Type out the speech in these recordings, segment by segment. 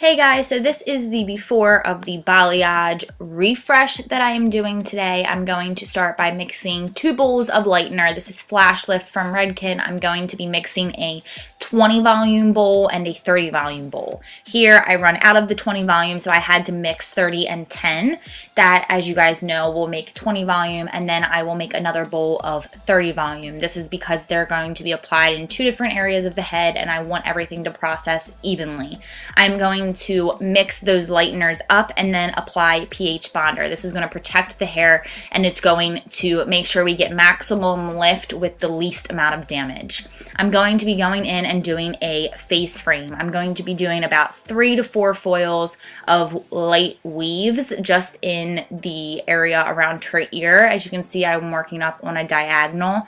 Hey guys, so this is the before of the balayage refresh that I am doing today. I'm going to start by mixing 2 bowls of lightener. This is Flash Lift from Redken. I'm going to be mixing a 20 volume bowl and a 30 volume bowl. Here I run out of the 20 volume, so I had to mix 30 and 10. That, as you guys know, will make 20 volume, and then I will make another bowl of 30 volume. This is because they're going to be applied in 2 different areas of the head, and I want everything to process evenly. I'm going to mix those lighteners up and then apply pH bonder. This is going to protect the hair, and it's going to make sure we get maximum lift with the least amount of damage. I'm going to be going in and doing a face frame. I'm going to be doing about 3 to 4 foils of light weaves just in the area around her ear. As you can see, I'm working up on a diagonal,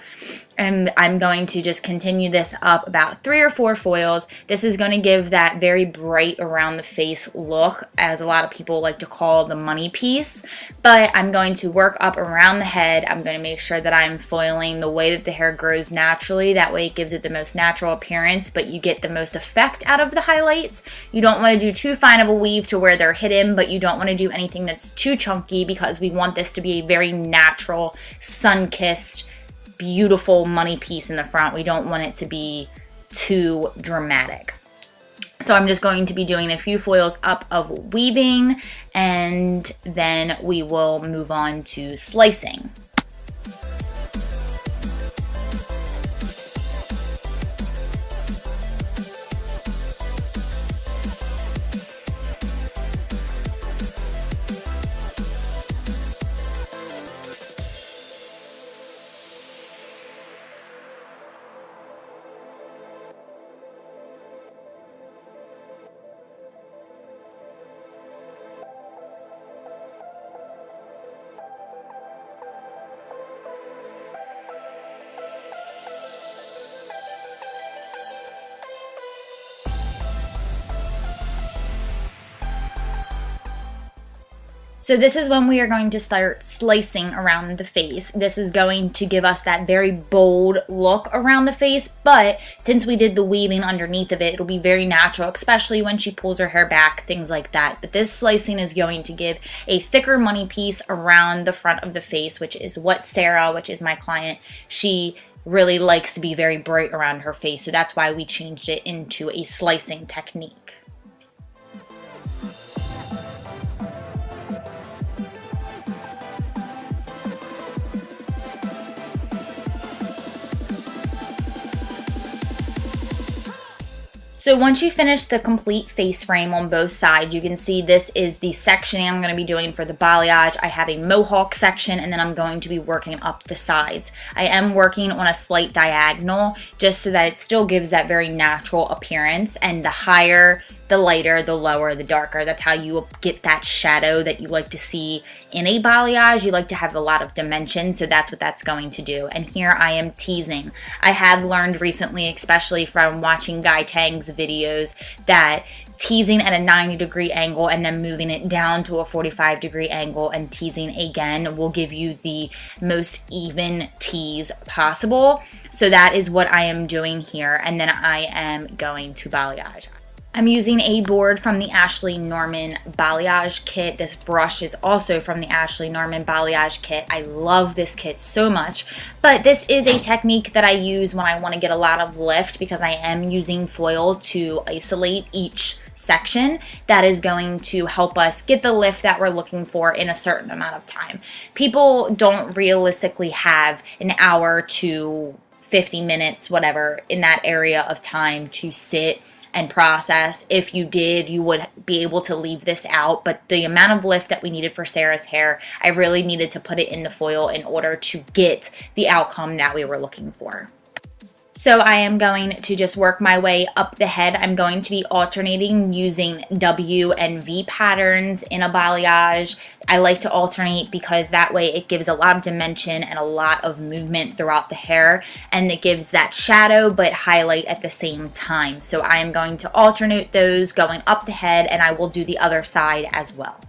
and I'm going to just continue this up about 3 or 4 foils. This is going to give that very bright around the face look, as a lot of people like to call the money piece. But I'm going to work up around the head. I'm going to make sure that I'm foiling the way that the hair grows naturally. That way it gives it the most natural appearance, but you get the most effect out of the highlights. You don't want to do too fine of a weave to where they're hidden, but you don't want to do anything that's too chunky, because we want this to be a very natural, sun-kissed, beautiful money piece in the front. We don't want it to be too dramatic. So I'm just going to be doing a few foils up of weaving, and then we will move on to slicing. So this is when we are going to start slicing around the face. This is going to give us that very bold look around the face, but since we did the weaving underneath of it, it'll be very natural, especially when she pulls her hair back, things like that. But this slicing is going to give a thicker money piece around the front of the face, which is what Sarah, which is my client, she really likes to be very bright around her face. So that's why we changed it into a slicing technique. So once you finish the complete face frame on both sides, you can see this is the sectioning I'm going to be doing for the balayage. I have a Mohawk section, and then I'm going to be working up the sides. I am working on a slight diagonal just so that it still gives that very natural appearance, and the higher, the lighter, the lower, the darker. That's how you get that shadow that you like to see in a balayage. You like to have a lot of dimension, so that's what that's going to do. And here I am teasing. I have learned recently, especially from watching Guy Tang's videos, that teasing at a 90-degree angle and then moving it down to a 45-degree angle and teasing again will give you the most even tease possible. So that is what I am doing here, and then I am going to balayage. I'm using a board from the Ashley Norman balayage kit. This brush is also from the Ashley Norman balayage kit. I love this kit so much, but this is a technique that I use when I want to get a lot of lift, because I am using foil to isolate each section. That is going to help us get the lift that we're looking for in a certain amount of time. People don't realistically have an hour to 50 minutes, whatever, in that area of time to sit and process. If you did, you would be able to leave this out, but the amount of lift that we needed for Sarah's hair, I really needed to put it in the foil in order to get the outcome that we were looking for. So I am going to just work my way up the head. I'm going to be alternating using W and V patterns in a balayage. I like to alternate because that way it gives a lot of dimension and a lot of movement throughout the hair, and it gives that shadow but highlight at the same time. So I am going to alternate those going up the head, and I will do the other side as well.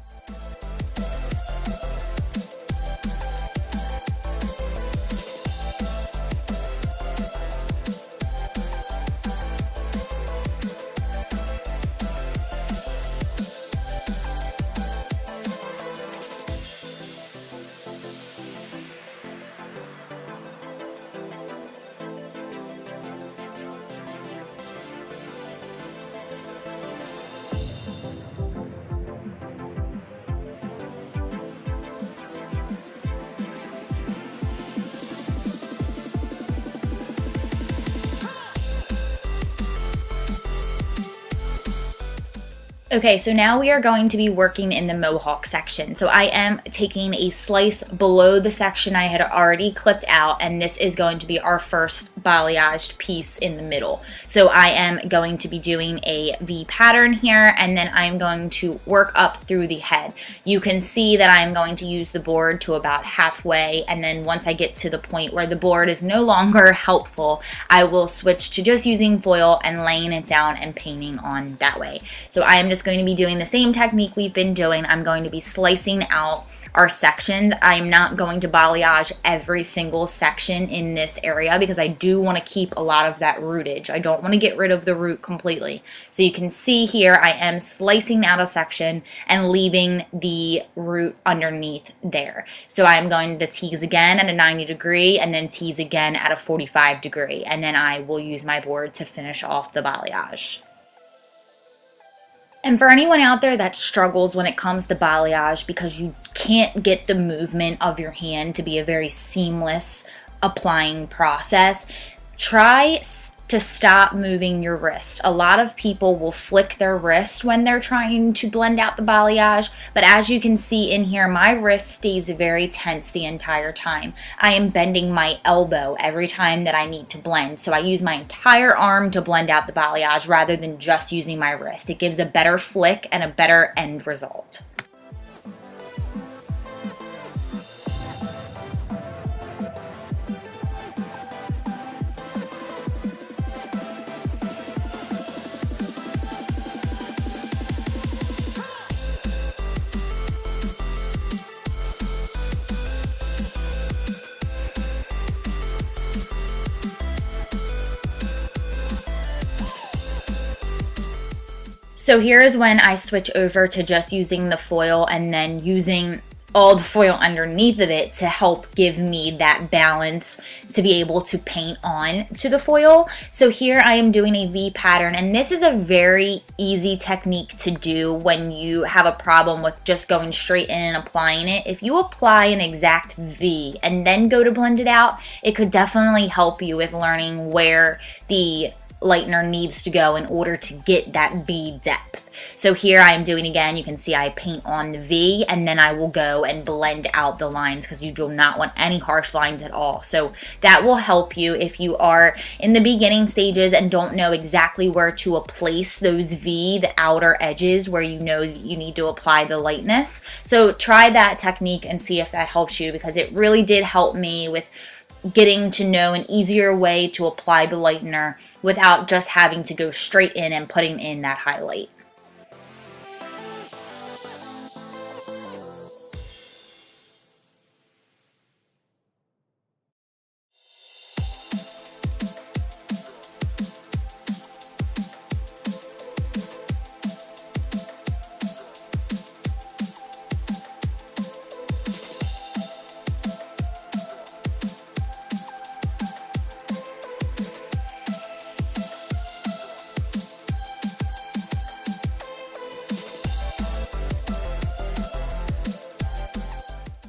Okay, so now we are going to be working in the Mohawk section. So I am taking a slice below the section I had already clipped out, and this is going to be our first balayaged piece in the middle. So I am going to be doing a V pattern here, and then I'm going to work up through the head. You can see that I'm going to use the board to about halfway, and then once I get to the point where the board is no longer helpful, I will switch to just using foil and laying it down and painting on that way. So I am just going to be doing the same technique we've been doing. I'm going to be slicing out our sections. I'm not going to balayage every single section in this area because I do want to keep a lot of that rootage. I don't want to get rid of the root completely. So you can see here I am slicing out a section and leaving the root underneath there. So I'm going to tease again at a 90 degree and then tease again at a 45 degree, and then I will use my board to finish off the balayage. And for anyone out there that struggles when it comes to balayage because you can't get the movement of your hand to be a very seamless applying process, try to stop moving your wrist. A lot of people will flick their wrist when they're trying to blend out the balayage, but as you can see in here, my wrist stays very tense the entire time. I am bending my elbow every time that I need to blend, so I use my entire arm to blend out the balayage rather than just using my wrist. It gives a better flick and a better end result. So here is when I switch over to just using the foil and then using all the foil underneath of it to help give me that balance to be able to paint on to the foil. So here I am doing a V pattern, and this is a very easy technique to do when you have a problem with just going straight in and applying it. If you apply an exact V and then go to blend it out, it could definitely help you with learning where the lightener needs to go in order to get that V depth. So here I am doing again, you can see I paint on the V and then I will go and blend out the lines because you do not want any harsh lines at all. So that will help you if you are in the beginning stages and don't know exactly where to place those V, the outer edges where you know you need to apply the lightness. So try that technique and see if that helps you, because it really did help me with getting to know an easier way to apply the lightener without just having to go straight in and putting in that highlight.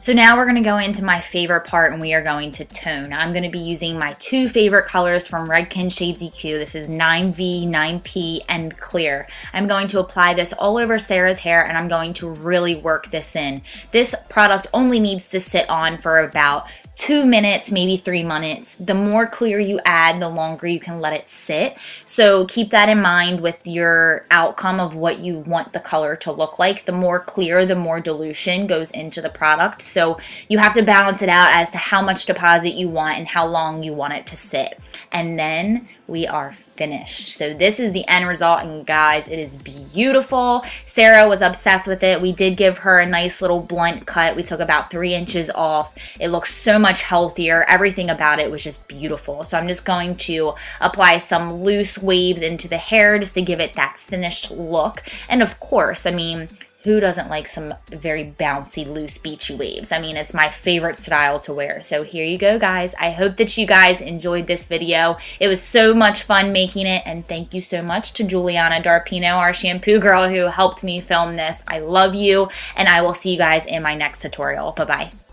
So now we're going to go into my favorite part, and we are going to tone. I'm going to be using my two favorite colors from Redken Shades EQ. This is 9V, 9P, and Clear. I'm going to apply this all over Sarah's hair, and I'm going to really work this in. This product only needs to sit on for about 2 minutes, maybe 3 minutes. The more clear you add, the longer you can let it sit. So keep that in mind with your outcome of what you want the color to look like. The more clear, the more dilution goes into the product. So you have to balance it out as to how much deposit you want and how long you want it to sit. And then we are finished. So this is the end result, and guys, it is beautiful. Sarah was obsessed with it. We did give her a nice little blunt cut. We took about 3 inches off. It looked so much healthier. Everything about it was just beautiful. So I'm just going to apply some loose waves into the hair just to give it that finished look. And of course, I mean, who doesn't like some very bouncy, loose, beachy waves? I mean, it's my favorite style to wear. So here you go, guys. I hope that you guys enjoyed this video. It was so much fun making it, and thank you so much to Juliana Darpino, our shampoo girl, who helped me film this. I love you, and I will see you guys in my next tutorial. Bye-bye.